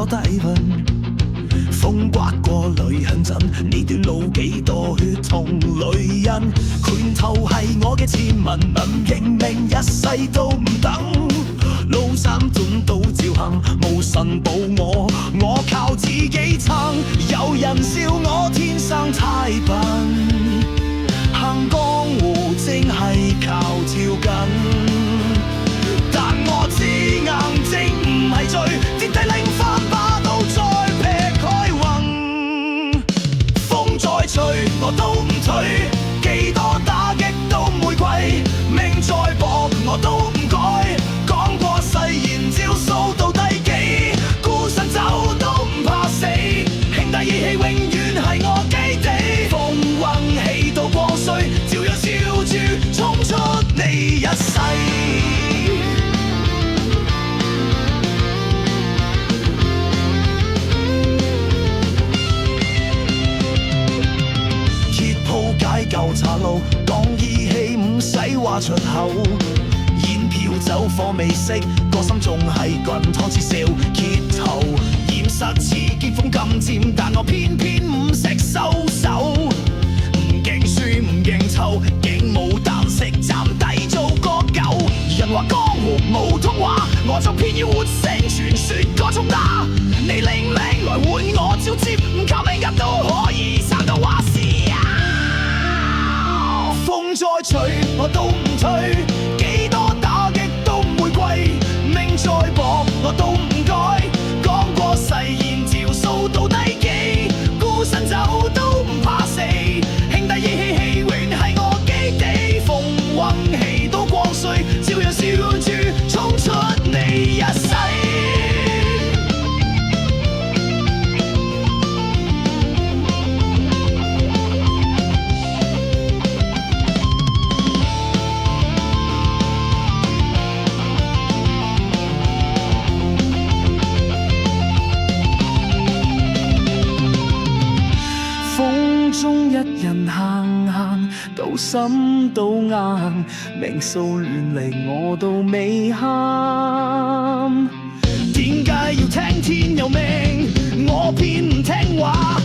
多低溫。風刮過淚痕陣，呢段路幾多血同淚印。拳頭係我嘅前文，能認命一世都唔等。路三短都照行，無神保我，我靠自己撐。有人笑我天生太笨，行江湖正係靠照緊。但我知硬正唔係罪，跌低拎翻把刀再劈開宏。風再吹我都唔退，幾多打擊都唔會跪，命再薄我都唔改。講過誓言招數到第幾，孤身走都唔怕死，兄弟義氣永遠係我基地。風雲氣到光衰，照樣笑住衝出你一世。舊茶路講義氣唔使話出口，煙票酒火未熄，個心仲係滾湯似燒揭頭。現實似劍鋒咁尖，但我偏偏唔識收手。唔驚輸唔認醜，竟冇膽識站低做個狗。人話江湖冇通話，我就偏要活成傳說個衝打。你拎命來換我招接，唔靠命人都可以撐到話事。風再吹我都唔退，幾多打擊都唔會跪，命再薄我都唔改。講過誓言條數到低幾，孤身走都唔怕死，兄弟義氣氣永係我基地。風雲氣到光衰，照樣笑住衝出你一世。中一人行行到心都硬，命數亂離我都未喊。點解要聽天由命，我偏唔聽話？